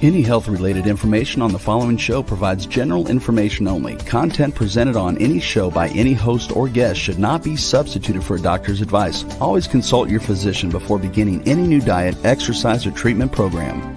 Any health-related information on the following show provides general information only. Content presented on any show by any host or guest should not be substituted for a doctor's advice. Always consult your physician before beginning any new diet, exercise, or treatment program.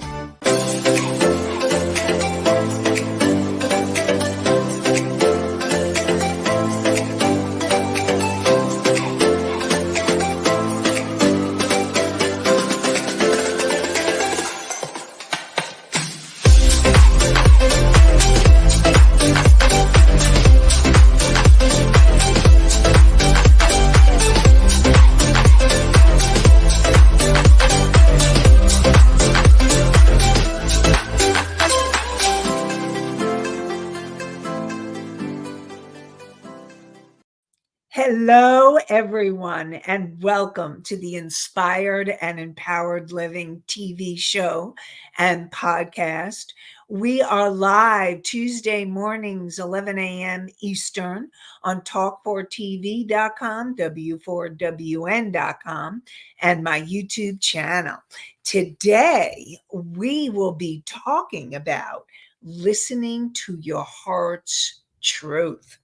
Hello, everyone, and welcome to the Inspired and Empowered Living TV show and podcast. We are live Tuesday mornings, 11 a.m. Eastern on talk4tv.com, w4wn.com, and my YouTube channel. Today, we will be talking about listening to your heart's truth.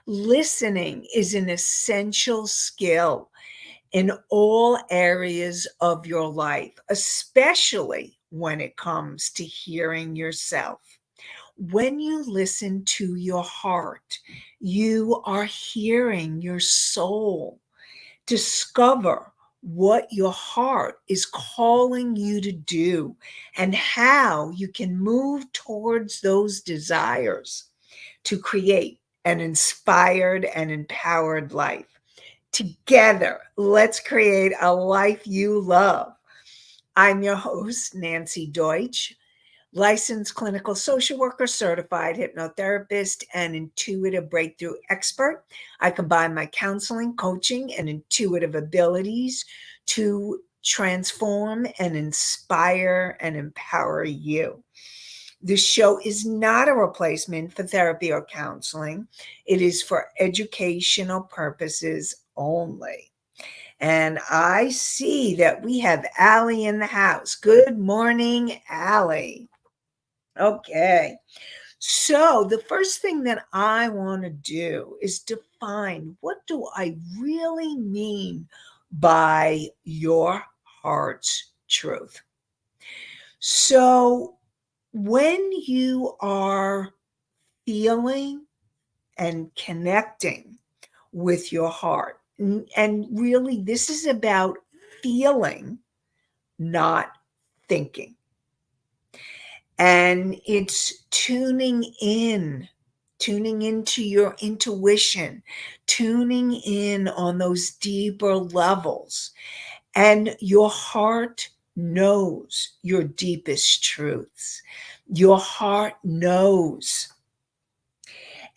Listening is an essential skill in all areas of your life, especially when it comes to hearing yourself. When you listen to your heart, you are hearing your soul discover what your heart is calling you to do and how you can move towards those desires to create an inspired and empowered life. Together, let's create a life you love. I'm your host, Nanci Deutsch, licensed clinical social worker, certified hypnotherapist, and intuitive breakthrough expert. I combine my counseling, coaching, and intuitive abilities to transform and inspire and empower you. This show is not a replacement for therapy or counseling. It is for educational purposes only. And I see that we have Allie in the house. Good morning, Allie. Okay. So the first thing that I want to do is define, what do I really mean by your heart's truth? So when you are feeling and connecting with your heart, and really this is about feeling, not thinking. And it's tuning into your intuition, tuning in on those deeper levels. And your heart knows your deepest truths. Your heart knows.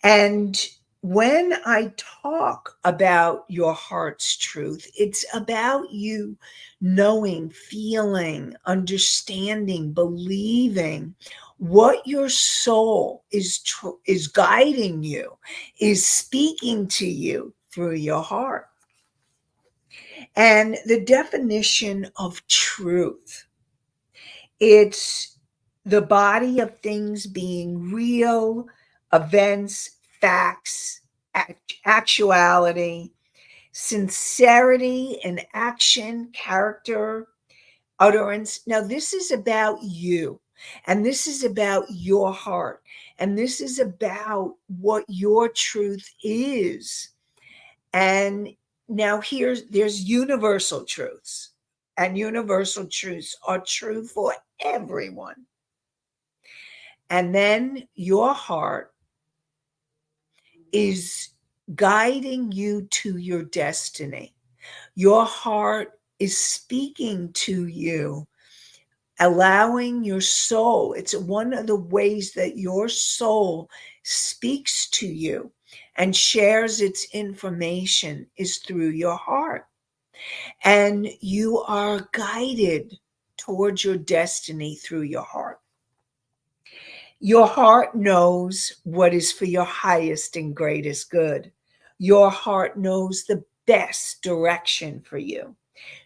And when I talk about your heart's truth, it's about you knowing, feeling, understanding, believing what your soul is guiding you, is speaking to you through your heart. And the definition of truth, it's the body of things being real, events, facts, actuality, sincerity in action, character, utterance. Now, this is about you, and this is about your heart, and this is about what your truth is. And now there's universal truths, and universal truths are true for everyone. And then your heart is guiding you to your destiny. Your heart is speaking to you, allowing your soul. It's one of the ways that your soul speaks to you and shares its information is through your heart. And you are guided towards your destiny through your heart. Your heart knows what is for your highest and greatest good. Your heart knows the best direction for you.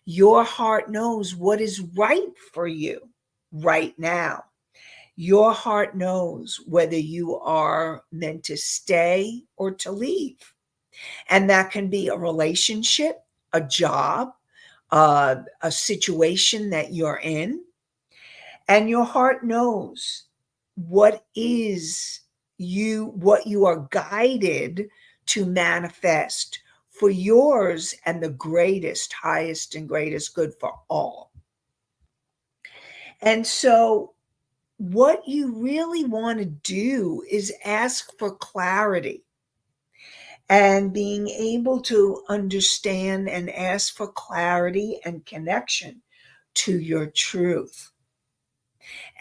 Your heart knows what is right for you right now. Your heart knows whether you are meant to stay or to leave. And that can be a relationship, a job, a situation that you're in. And your heart knows what is what you are guided to manifest for yours and the greatest, highest, and greatest good for all. And so, what you really want to do is ask for clarity and being able to understand and ask for clarity and connection to your truth.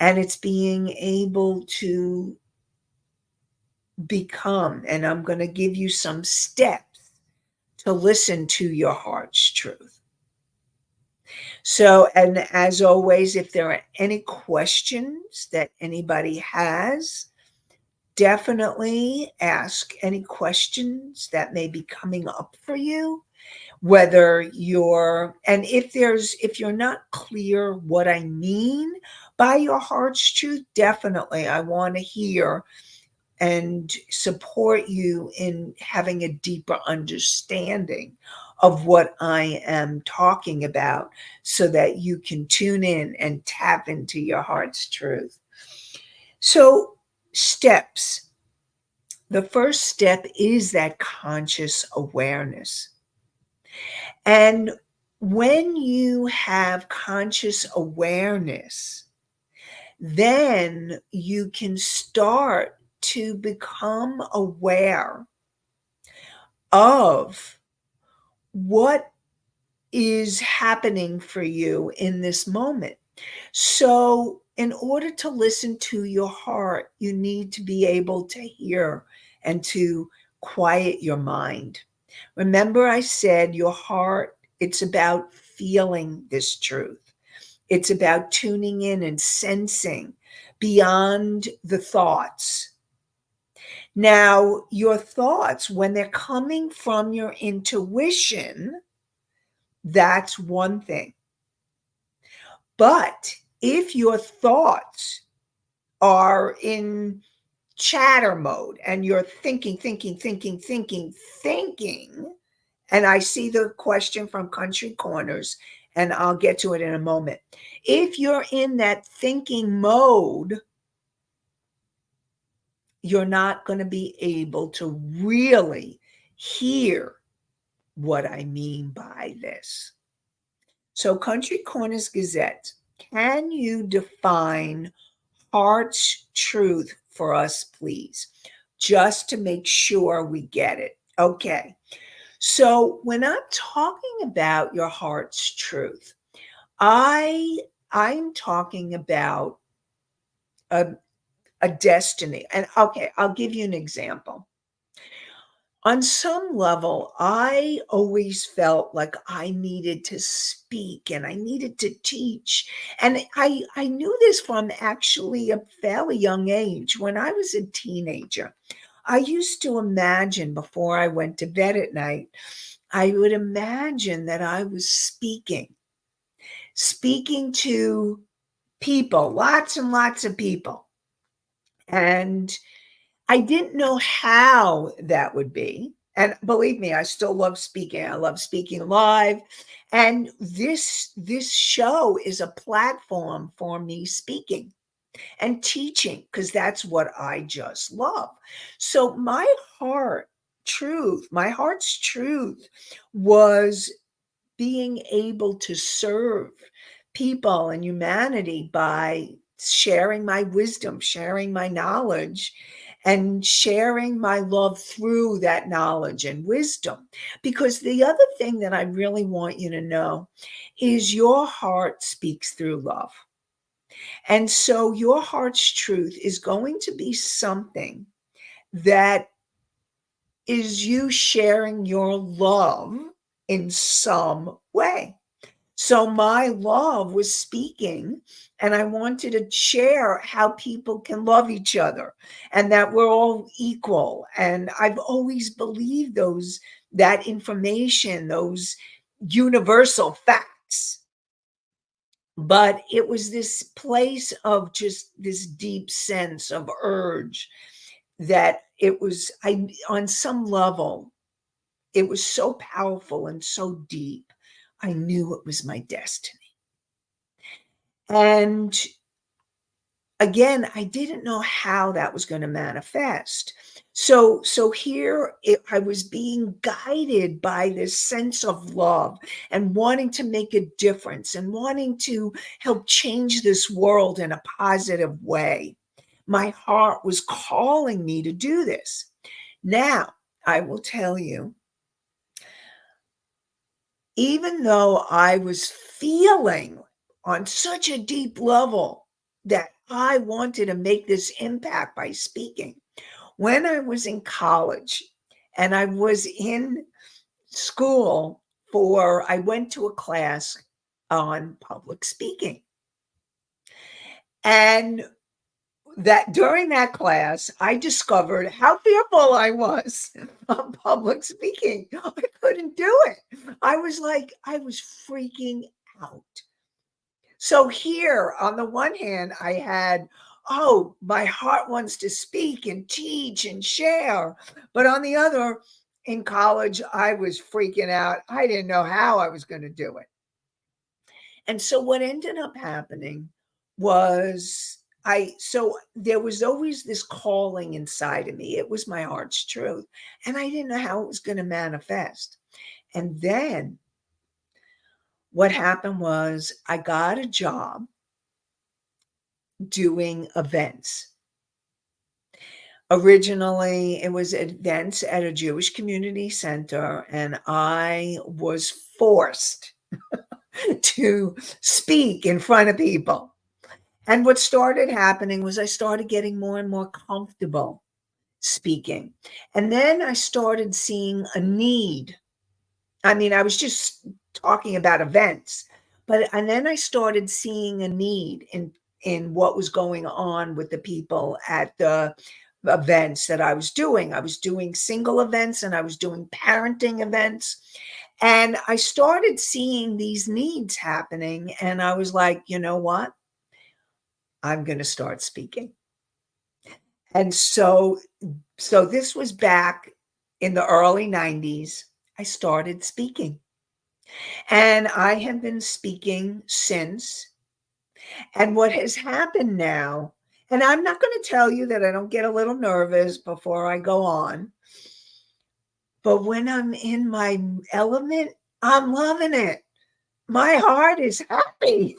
And it's being able to become, and I'm going to give you some steps to listen to your heart's truth. So, and as always, if there are any questions that anybody has, definitely ask any questions that may be coming up for you, whether you're, and if you're not clear what I mean by your heart's truth, definitely I want to hear and support you in having a deeper understanding of what I am talking about so that you can tune in and tap into your heart's truth. So, steps. The first step is that conscious awareness. And when you have conscious awareness, then you can start to become aware of what is happening for you in this moment. So, in order to listen to your heart, you need to be able to hear and to quiet your mind. Remember, I said your heart, it's about feeling this truth. It's about tuning in and sensing beyond the thoughts. Now, your thoughts, when they're coming from your intuition, that's one thing. But if your thoughts are in chatter mode and you're thinking, and I see the question from Country Corners, and I'll get to it in a moment. If you're in that thinking mode, you're not going to be able to really hear what I mean by this. So, Country Corners Gazette, can you define heart's truth for us, please? Just to make sure we get it. Okay. So, when I'm talking about your heart's truth, I'm talking about a, a destiny. And okay, I'll give you an example. On some level, I always felt like I needed to speak and I needed to teach. And I knew this from actually a fairly young age. When I was a teenager, I used to imagine before I went to bed at night, I would imagine that I was speaking to people, lots and lots of people. And I didn't know how that would be. And believe me, I still love speaking. I love speaking live. And this show is a platform for me speaking and teaching because that's what I just love. So my heart's truth was being able to serve people and humanity by sharing my wisdom, sharing my knowledge, and sharing my love through that knowledge and wisdom. Because the other thing that I really want you to know is your heart speaks through love. And so your heart's truth is going to be something that is you sharing your love in some way. So my love was speaking, and I wanted to share how people can love each other and that we're all equal. And I've always believed that information, those universal facts. But it was this place of just this deep sense of urge that it was, on some level, it was so powerful and so deep. I knew it was my destiny. And again, I didn't know how that was going to manifest. So here I was being guided by this sense of love and wanting to make a difference and wanting to help change this world in a positive way. My heart was calling me to do this. Now, I will tell you, even though I was feeling on such a deep level that I wanted to make this impact by speaking, when I was in college and I was in school I went to a class on public speaking. And that during that class, I discovered how fearful I was of public speaking. I couldn't do it. I was freaking out. So here, on the one hand, I had, oh, my heart wants to speak and teach and share. But on the other, in college, I was freaking out. I didn't know how I was going to do it. And so what ended up happening was so there was always this calling inside of me. It was my heart's truth. And I didn't know how it was going to manifest. And then what happened was I got a job doing events. Originally, it was events at a Jewish community center, and I was forced to speak in front of people. And what started happening was I started getting more and more comfortable speaking. And then I started seeing a need. I mean, I was just talking about events, and then I started seeing a need in what was going on with the people at the events that I was doing. I was doing single events and I was doing parenting events. And I started seeing these needs happening. And I was like, you know what? I'm going to start speaking. And so this was back in the early 90s. I started speaking. And I have been speaking since. And what has happened now, and I'm not going to tell you that I don't get a little nervous before I go on, but when I'm in my element, I'm loving it. My heart is happy.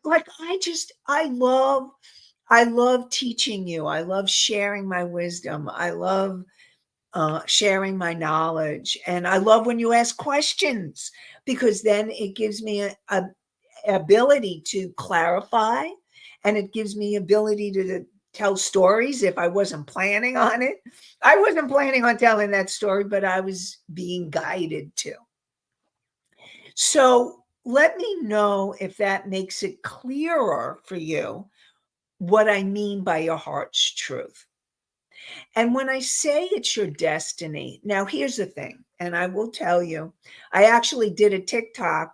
Like I love teaching you. I love sharing my wisdom. I love sharing my knowledge. And I love when you ask questions because then it gives me a ability to clarify, and it gives me ability to tell stories if I wasn't planning on it. I wasn't planning on telling that story, but I was being guided to. So let me know if that makes it clearer for you what I mean by your heart's truth. And when I say it's your destiny, now here's the thing, and I will tell you, I actually did a TikTok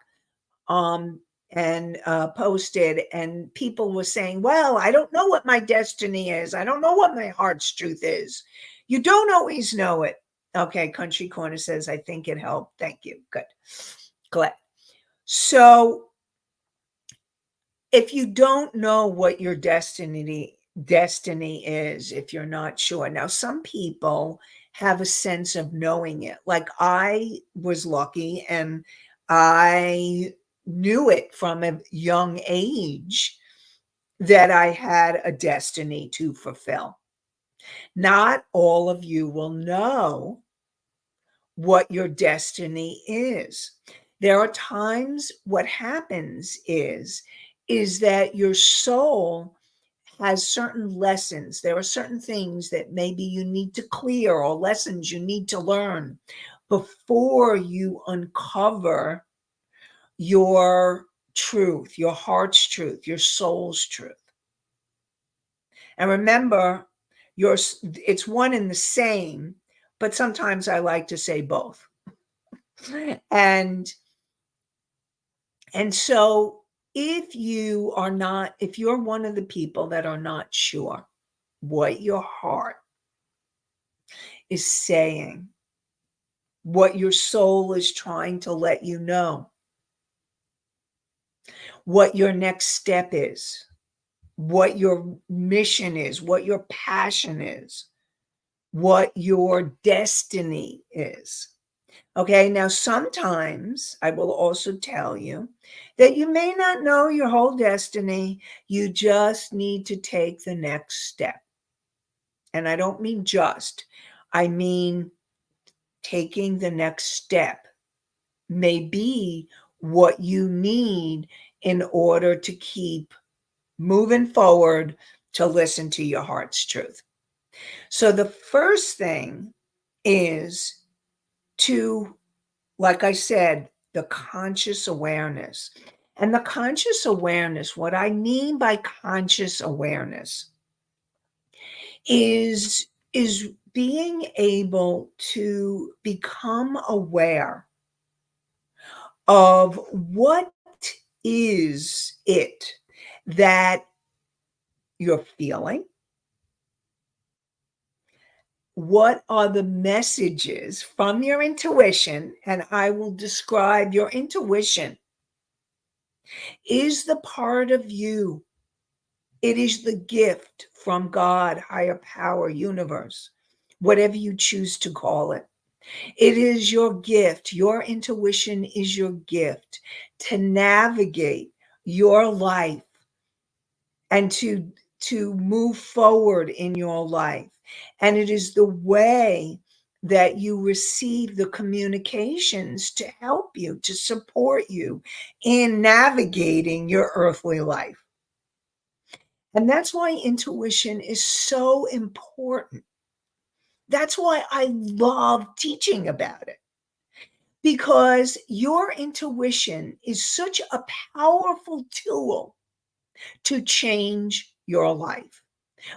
and posted, and people were saying, well, I don't know what my destiny is. I don't know what my heart's truth is. You don't always know it. Okay, Country Corner says, I think it helped. Thank you. Good. Glad. So if you don't know what your destiny is, if you're not sure. Now, some people have a sense of knowing it. Like I was lucky and I knew it from a young age that I had a destiny to fulfill. Not all of you will know what your destiny is. There are times what happens is that your soul has certain lessons. There are certain things that maybe you need to clear or lessons you need to learn before you uncover your truth, your heart's truth, your soul's truth. And remember, it's one and the same, but sometimes I like to say both. And so if you're one of the people that are not sure what your heart is saying, what your soul is trying to let you know, what your next step is, what your mission is, what your passion is, what your destiny is. Okay, now sometimes I will also tell you that you may not know your whole destiny. You just need to take the next step. And I don't mean just, I mean taking the next step may be what you need in order to keep moving forward to listen to your heart's truth. So the first thing is to, like I said, the conscious awareness. And the conscious awareness, what I mean by conscious awareness is being able to become aware of what is it that you're feeling. What are the messages from your intuition? And I will describe your intuition is the part of you. It is the gift from God, higher power, universe, whatever you choose to call it. It is your gift. Your intuition is your gift to navigate your life and to move forward in your life. And it is the way that you receive the communications to help you, to support you in navigating your earthly life. And that's why intuition is so important. That's why I love teaching about it, because your intuition is such a powerful tool to change your life.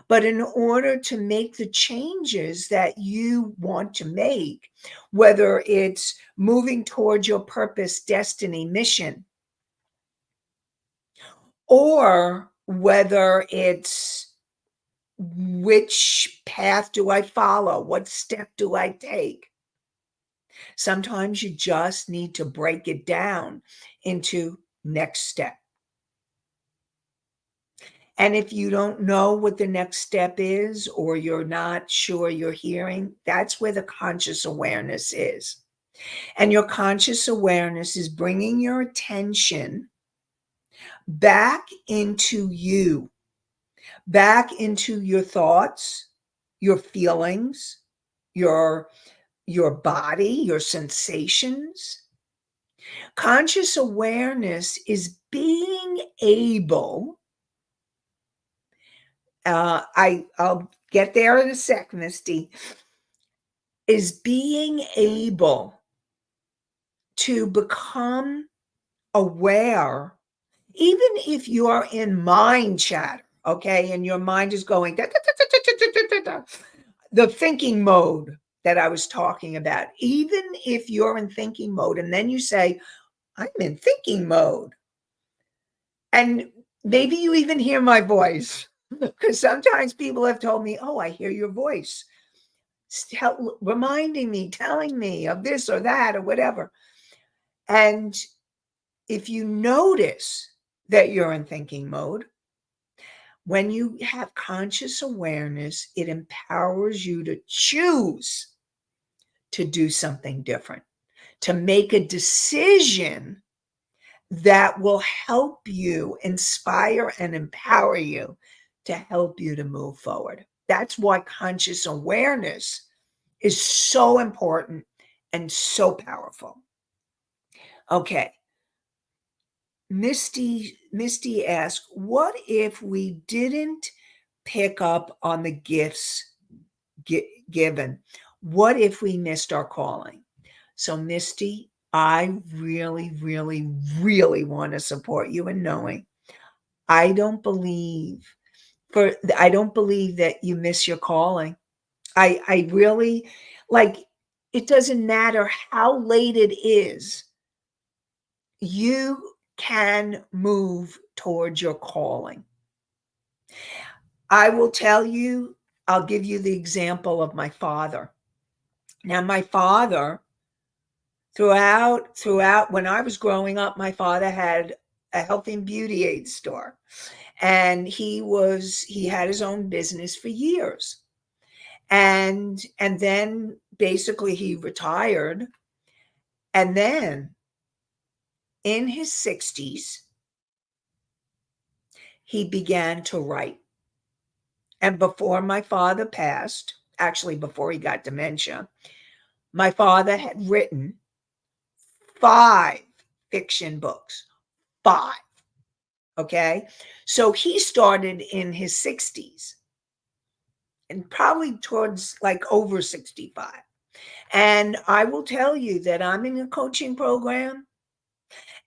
But in order to make the changes that you want to make, whether it's moving towards your purpose, destiny, mission, or whether it's which path do I follow? What step do I take? Sometimes you just need to break it down into next step. And if you don't know what the next step is, or you're not sure you're hearing, that's where the conscious awareness is. And your conscious awareness is bringing your attention back into you, back into your thoughts, your feelings, your body, your sensations. Conscious awareness is being able, I'll get there in a sec, Misty, is being able to become aware, even if you are in mind chatter, okay, and your mind is going da, da, da, da, da, da, da, da, da, the thinking mode that I was talking about. Even if you're in thinking mode and then you say, I'm in thinking mode, and maybe you even hear my voice, because sometimes people have told me, oh, I hear your voice reminding me, telling me of this or that or whatever. And if you notice that you're in thinking mode, when you have conscious awareness, it empowers you to choose to do something different, to make a decision that will help you, inspire and empower you to help you to move forward. That's why conscious awareness is so important and so powerful. Okay. Misty asked, what if we didn't pick up on the gifts given? What if we missed our calling? So, Misty, I really, really, really want to support you in knowing I don't believe I don't believe that you miss your calling. I really, like, it doesn't matter how late it is. You can move towards your calling. I will tell you, I'll give you the example of my father. Now, my father, throughout when I was growing up, my father had a health and beauty aid store. And he had his own business for years. And then basically he retired. And then in his 60s, he began to write. And before my father passed, actually before he got dementia, my father had written 5 fiction books. 5. Okay. So he started in his 60s and probably towards like over 65. And I will tell you that I'm in a coaching program,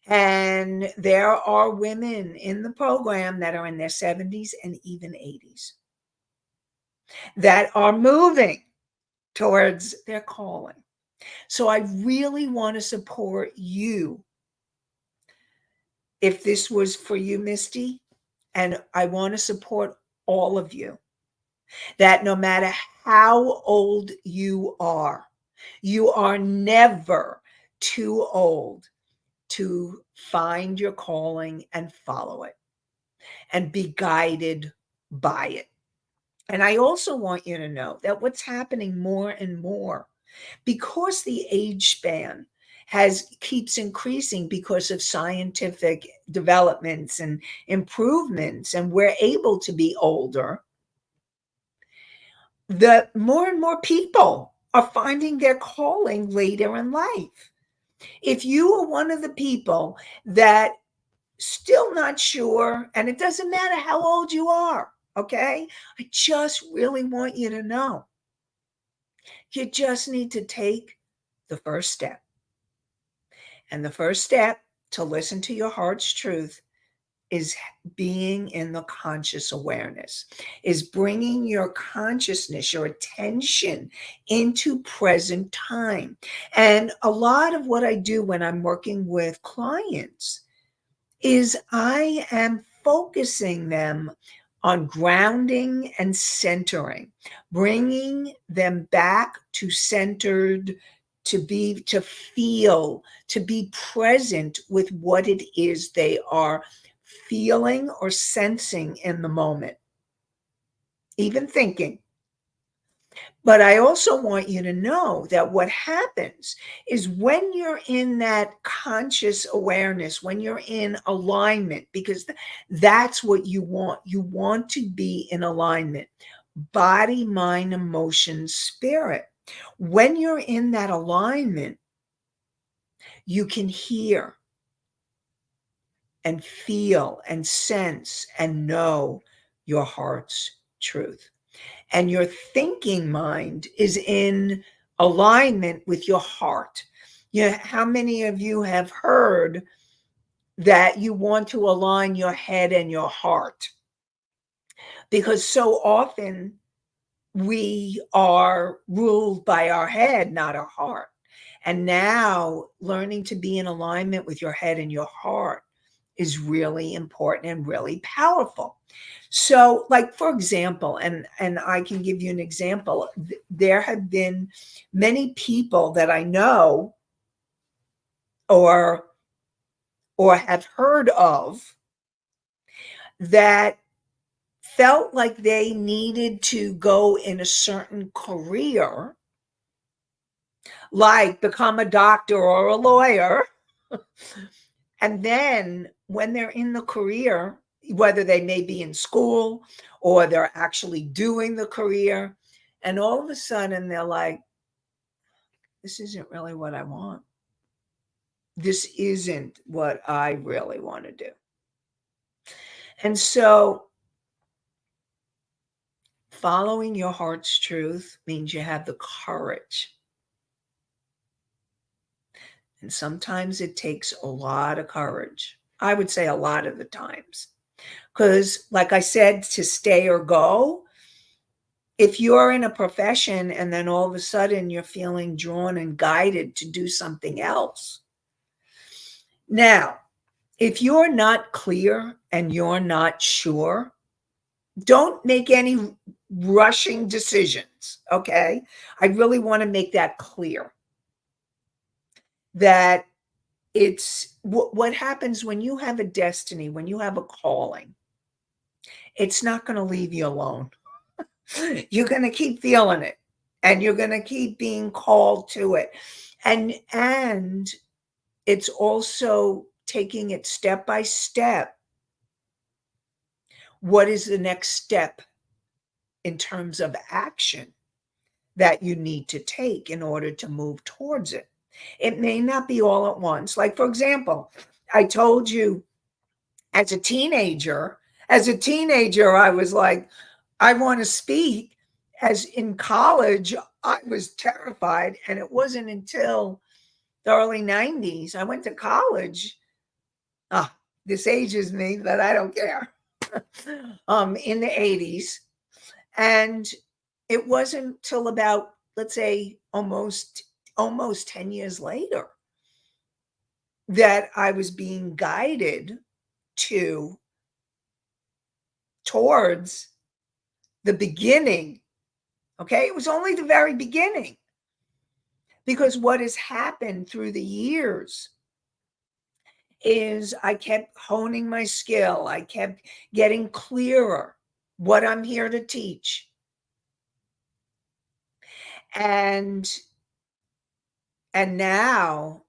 and there are women in the program that are in their 70s and even 80s that are moving towards their calling. So I really want to support you. If this was for you, Misty, and I want to support all of you, that no matter how old you are never too old to find your calling and follow it and be guided by it. And I also want you to know that what's happening more and more, because the age span keeps increasing because of scientific developments and improvements, and we're able to be older, the more and more people are finding their calling later in life. If you are one of the people that still not sure, and it doesn't matter how old you are, okay? I just really want you to know. You just need to take the first step. And the first step to listen to your heart's truth is being in the conscious awareness, is bringing your consciousness, your attention into present time. And a lot of what I do when I'm working with clients is I am focusing them on grounding and centering, bringing them back to centered, to feel, to be present with what it is they are feeling or sensing in the moment, even thinking. But I also want you to know that what happens is when you're in that conscious awareness, when you're in alignment, because that's what you want to be in alignment, body, mind, emotion, spirit. When you're in that alignment, you can hear and feel and sense and know your heart's truth. And your thinking mind is in alignment with your heart. How many of you have heard that you want to align your head and your heart? Because so often we are ruled by our head, not our heart. And now learning to be in alignment with your head and your heart is really important and really powerful. So, like, for example, and I can give you an example, there have been many people that I know or have heard of that felt like they needed to go in a certain career, like become a doctor or a lawyer. And then when they're in the career, whether they may be in school or they're actually doing the career, and all of a sudden they're like, this isn't really what I want. This isn't what I really want to do. And so following your heart's truth means you have the courage. And sometimes it takes a lot of courage. I would say a lot of the times. Because, like I said, to stay or go, if you're in a profession and then all of a sudden you're feeling drawn and guided to do something else. Now, if you're not clear and you're not sure, don't make any rushing decisions, okay? I really want to make that clear that it's what happens when you have a destiny, when you have a calling, it's not going to leave you alone. You're going to keep feeling it and you're going to keep being called to it. And it's also taking it step by step. What is the next step in terms of action that you need to take in order to move towards it? It may not be all at once. Like, for example, I told you as a teenager, I was like, I want to speak. As in college, I was terrified. And it wasn't until the early 90s, I went to college. Ah, this ages me, but I don't care. In the 80s. And it wasn't till about, let's say, almost 10 years later that I was being guided towards the beginning. Okay. It was only the very beginning, because what has happened through the years is I kept honing my skill. I kept getting clearer what I'm here to teach. And now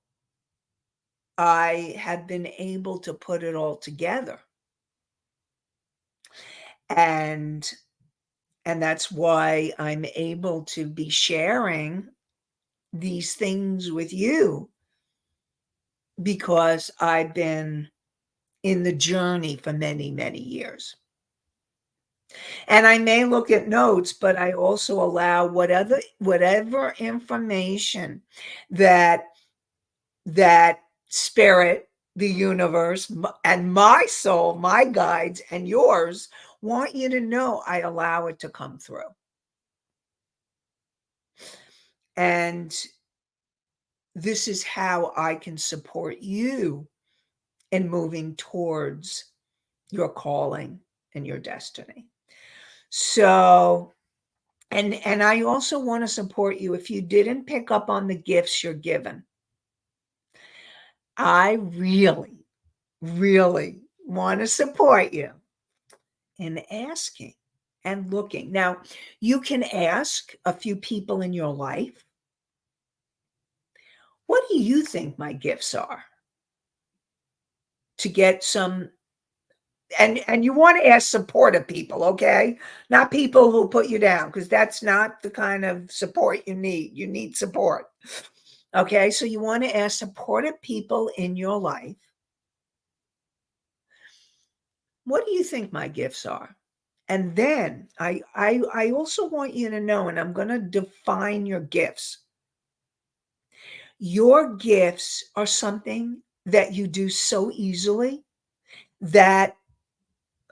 I have been able to put it all together. And that's why I'm able to be sharing these things with you, because I've been in the journey for many, many years. And I may look at notes, but I also allow whatever information that spirit, the universe, and my soul, my guides and yours want you to know, I allow it to come through. And this is how I can support you in moving towards your calling and your destiny. So, and I also want to support you. If you didn't pick up on the gifts you're given, I really, really want to support you in asking and looking. Now, you can ask a few people in your life, what do you think my gifts are? To get some, and you want to ask supportive people, okay? Not people who put you down, because that's not the kind of support you need. You need support. Okay, so you want to ask supportive people in your life, what do you think my gifts are? And then I also want you to know, and I'm going to define your gifts. Your gifts are something that you do so easily that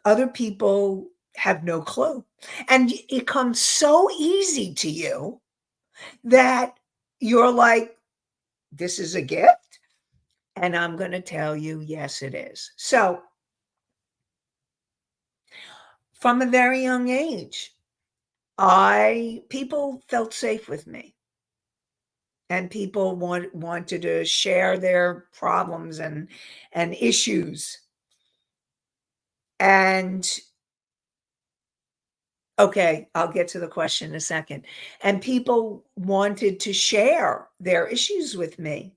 other people have no clue. And it comes so easy to you that you're like, this is a gift? And I'm going to tell you, yes, it is. So, from a very young age, people felt safe with me, and people wanted to share their problems and issues. And okay, I'll get to the question in a second. And people wanted to share their issues with me.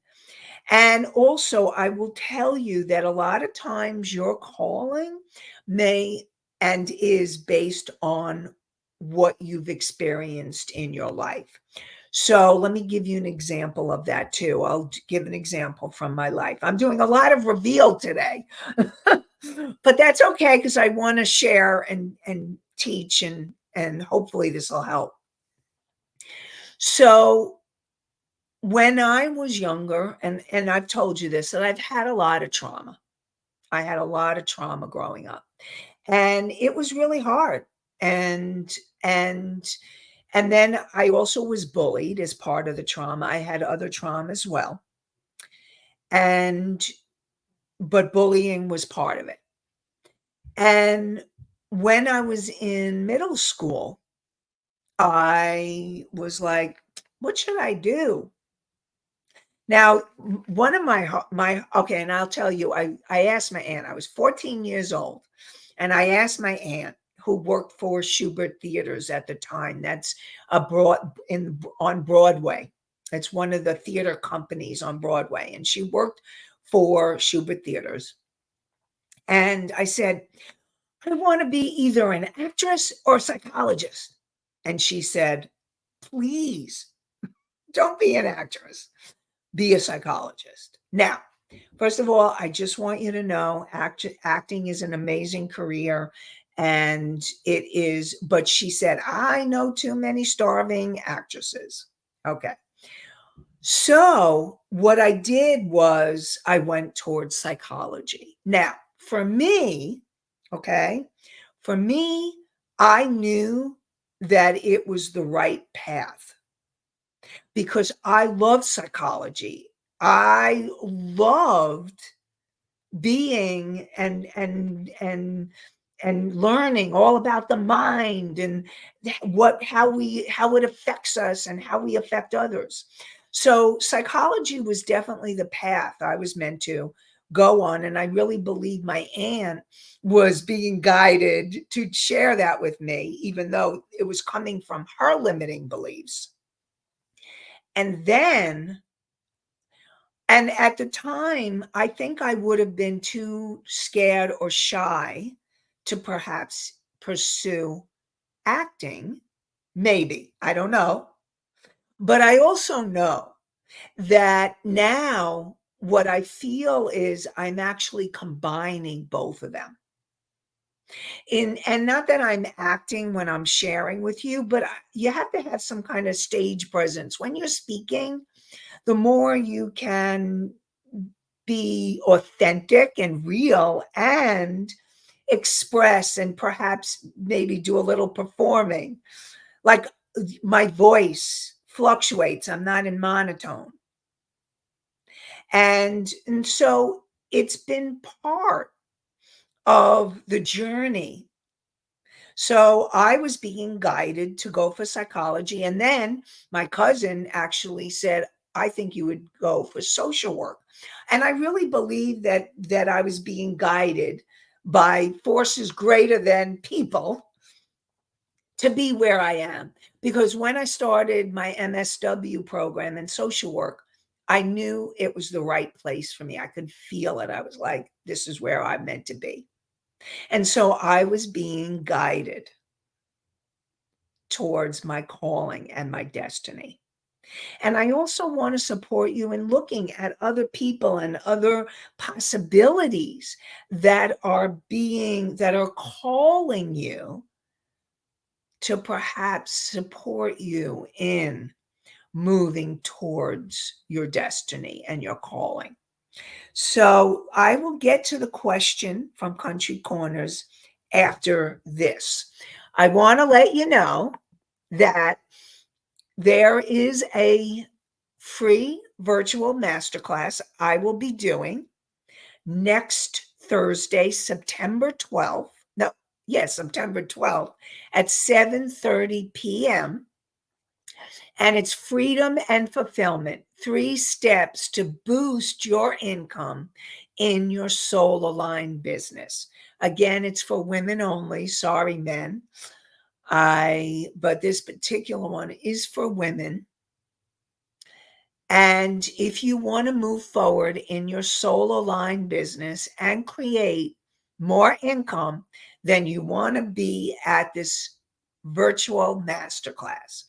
And also, I will tell you that a lot of times your calling may and is based on what you've experienced in your life. So let me give you an example of that too. I'll give an example from my life. I'm doing a lot of reveal today, but that's okay, because I want to share and teach, and hopefully this will help. So when I was younger, and I've told you this, that I've had a lot of trauma. I had a lot of trauma growing up, and it was really hard. And then I also was bullied as part of the trauma. I had other trauma as well. And but bullying was part of it. And when I was in middle school, I was like, what should I do? Now, one of my okay, and I'll tell you, I asked my aunt. I was 14 years old, and I asked my aunt, who worked for Schubert Theaters at the time. That's on Broadway. It's one of the theater companies on Broadway, and she worked for Schubert Theaters. And I said, I want to be either an actress or a psychologist. And she said, please don't be an actress, be a psychologist. Now, first of all, I just want you to know acting is an amazing career. And it is, but she said, I know too many starving actresses. Okay. So what I did was I went towards psychology. Now, for me, okay, for me, I knew that it was the right path because I love psychology. I loved being and learning all about the mind and how it affects us and how we affect others. So psychology was definitely the path I was meant to go on, and I really believe my aunt was being guided to share that with me, even though it was coming from her limiting beliefs. And then and at the time, I think I would have been too scared or shy to perhaps pursue acting. Maybe, I don't know. But I also know that now what I feel is I'm actually combining both of them. And not that I'm acting when I'm sharing with you, but you have to have some kind of stage presence. When you're speaking, the more you can be authentic and real and express and perhaps maybe do a little performing. Like my voice fluctuates, I'm not in monotone. And so it's been part of the journey. So I was being guided to go for psychology. And then my cousin actually said, I think you would go for social work. And I really believe that I was being guided by forces greater than people to be where I am. Because when I started my MSW program in social work, I knew it was the right place for me. I could feel it. I was like, this is where I'm meant to be. And so I was being guided towards my calling and my destiny. And I also want to support you in looking at other people and other possibilities that are calling you to perhaps support you in moving towards your destiny and your calling. So I will get to the question from Country Corners after this. I want to let you know that there is a free virtual masterclass I will be doing next Thursday, September 12th. No, yes, September 12th at 7:30 p.m. And it's Freedom and Fulfillment, 3 steps to boost your income in your soul aligned business. Again, it's for women only. Sorry, men. But this particular one is for women. And if you want to move forward in your soul aligned business and create more income, then you want to be at this virtual masterclass.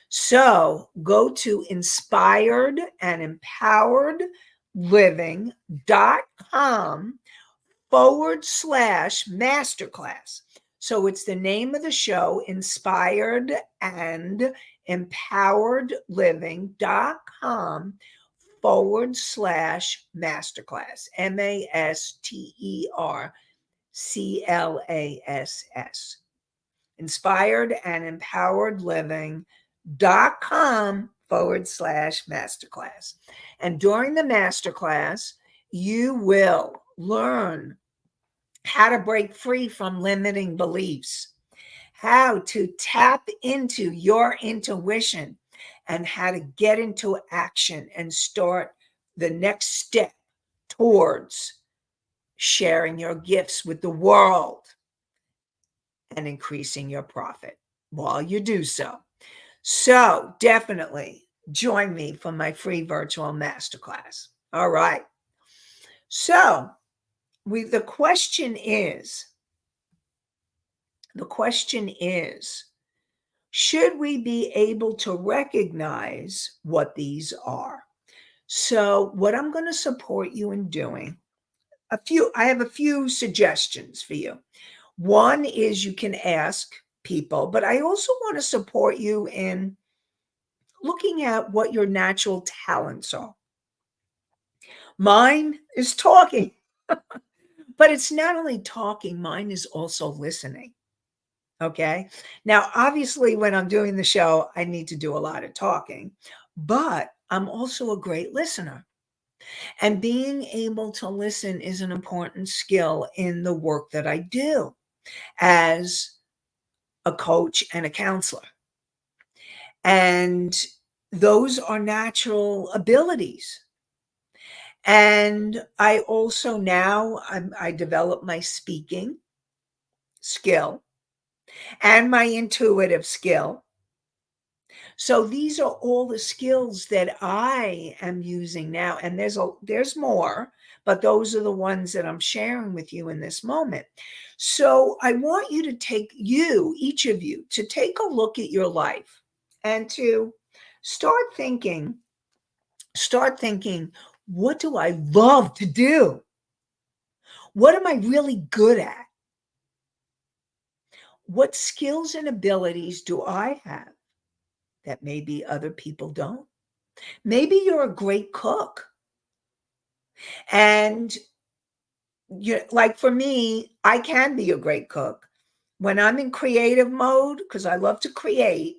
So go to inspiredandempoweredliving.com/masterclass. So it's the name of the show, Inspired and empoweredliving.com/masterclass, MASTERCLASS. Inspired and empowered living.com/masterclass. And during the masterclass, you will learn how to break free from limiting beliefs, how to tap into your intuition, and how to get into action and start the next step towards sharing your gifts with the world and increasing your profit while you do so. So definitely join me for my free virtual masterclass. All right. So the question is, should we be able to recognize what these are? So what I'm going to support you in doing, I have a few suggestions for you. One is you can ask people, but I also want to support you in looking at what your natural talents are. Mine is talking, but it's not only talking, mine is also listening. Okay. Now, obviously, when I'm doing the show, I need to do a lot of talking, but I'm also a great listener. And being able to listen is an important skill in the work that I do as a coach and a counselor. And those are natural abilities. And I also now I develop my speaking skill and my intuitive skill. So these are all the skills that I am using now. And there's more, but those are the ones that I'm sharing with you in this moment. So I want you to each of you, to take a look at your life and to start thinking, what do I love to do? What am I really good at? What skills and abilities do I have that maybe other people don't? Maybe you're a great cook. And like for me, I can be a great cook. When I'm in creative mode, because I love to create,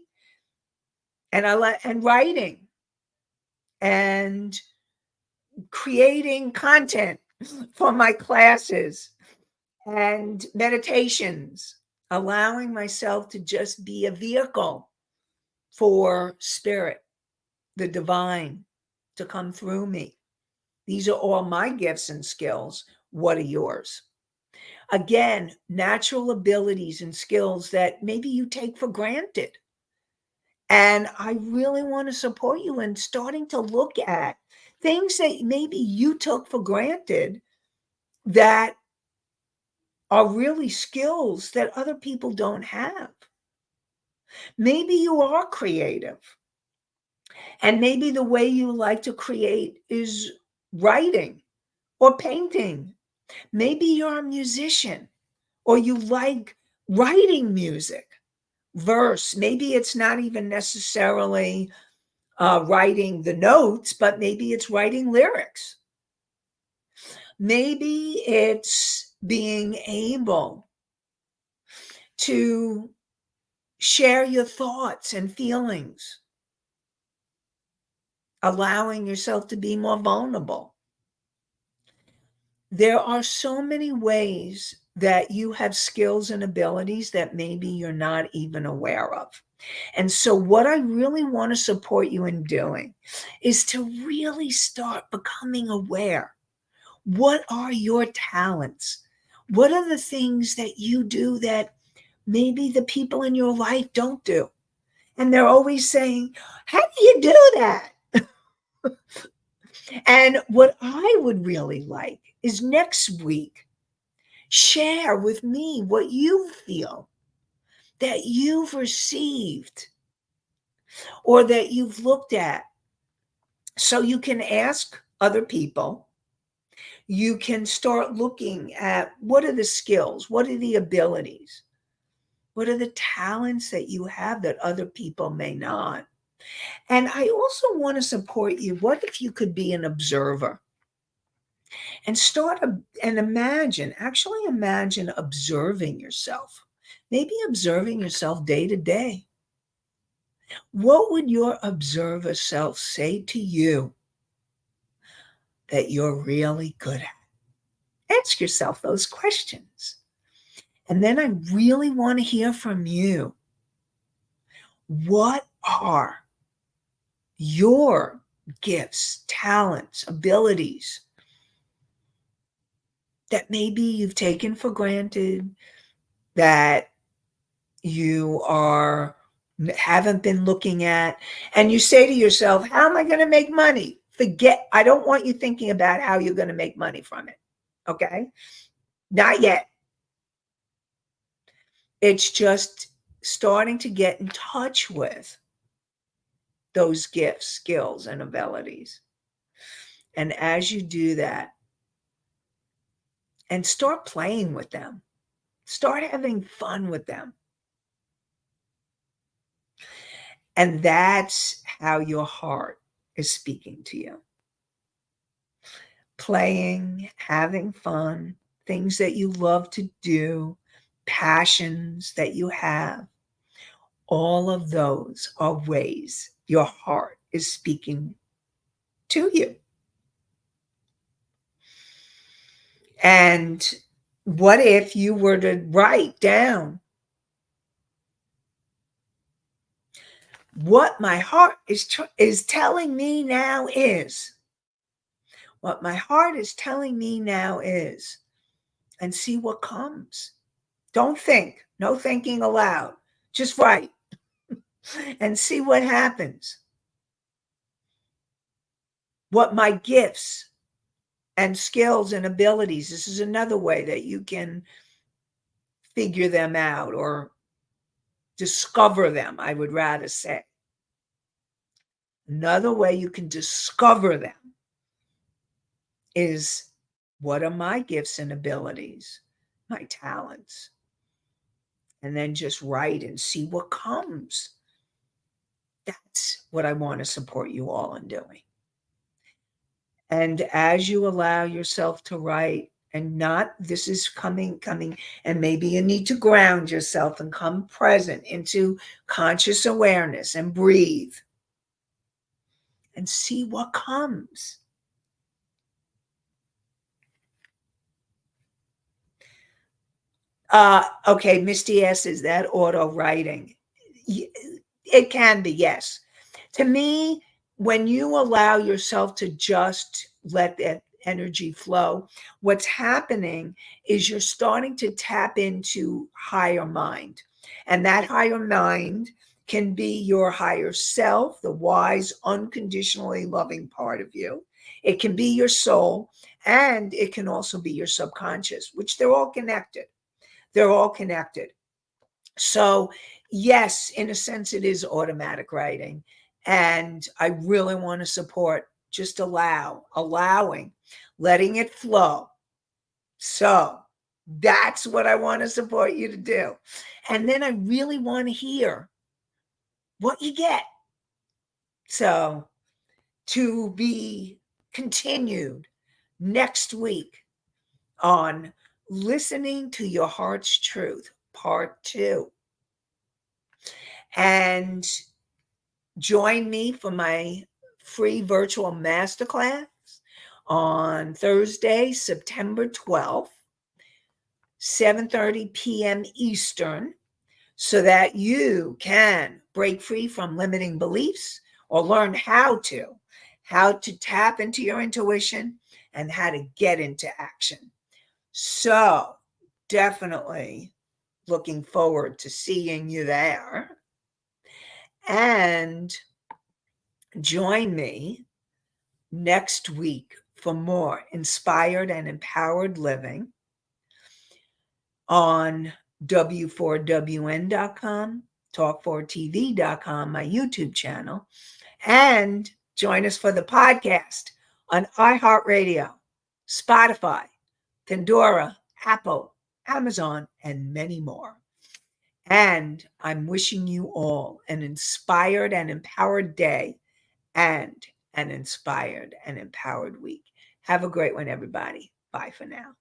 and writing and creating content for my classes and meditations, allowing myself to just be a vehicle for spirit, the divine, to come through me. These are all my gifts and skills. What are yours? Again, natural abilities and skills that maybe you take for granted. And I really want to support you in starting to look at things that maybe you took for granted that are really skills that other people don't have. Maybe you are creative, and maybe the way you like to create is writing or painting. Maybe you're a musician or you like writing music, verse. Maybe it's not even necessarily writing the notes, but maybe it's writing lyrics. Maybe it's being able to share your thoughts and feelings, allowing yourself to be more vulnerable. There are so many ways that you have skills and abilities that maybe you're not even aware of. And so, what I really want to support you in doing is to really start becoming aware. What are your talents? What are the things that you do that maybe the people in your life don't do? And they're always saying, how do you do that? And what I would really like is next week, share with me what you feel that you've received or that you've looked at. So you can ask other people. You can start looking at what are the skills, what are the abilities, what are the talents that you have that other people may not. And I also want to support you. What if you could be an observer and actually imagine observing yourself, maybe observing yourself day to day. What would your observer self say to you that you're really good at? Ask yourself those questions. And then I really want to hear from you. What are your gifts, talents, abilities that maybe you've taken for granted, that you haven't been looking at, and you say to yourself, how am I going to make money? I don't want you thinking about how you're going to make money from it. Okay? Not yet. It's just starting to get in touch with those gifts, skills, and abilities. And as you do that, and start playing with them, start having fun with them. And that's how your heart is speaking to you. Playing, having fun, things that you love to do, passions that you have, all of those are ways your heart is speaking to you. And what if you were to write down what my heart is telling me now is, what my heart is telling me now is, and see what comes. Don't think, no thinking aloud, just write and see what happens. What my gifts and skills and abilities, this is another way that you can figure them out or discover them, I would rather say. Another way you can discover them is, what are my gifts and abilities, my talents? And then just write and see what comes. That's what I want to support you all in doing. And as you allow yourself to write, and not, this is coming, and maybe you need to ground yourself and come present into conscious awareness and breathe and see what comes. Okay, Misty S, is that auto writing? It can be, yes. To me, when you allow yourself to just let that energy flow, what's happening is you're starting to tap into higher mind. And that higher mind can be your higher self, the wise, unconditionally loving part of you. It can be your soul, and it can also be your subconscious, which they're all connected. They're all connected. So yes, in a sense, it is automatic writing. And I really want to support just allowing, letting it flow. So that's what I want to support you to do. And then I really want to hear what you get. So to be continued next week on Listening to Your Heart's Truth, Part 2. And join me for my free virtual masterclass on Thursday, September 12th, 7:30 p.m. Eastern, so that you can break free from limiting beliefs or learn how to tap into your intuition and how to get into action. So definitely looking forward to seeing you there. And join me next week for more inspired and empowered living on w4wn.com, talk4tv.com, my YouTube channel, and join us for the podcast on iHeartRadio, Spotify, Pandora, Apple, Amazon, and many more. And I'm wishing you all an inspired and empowered day and an inspired and empowered week. Have a great one, everybody. Bye for now.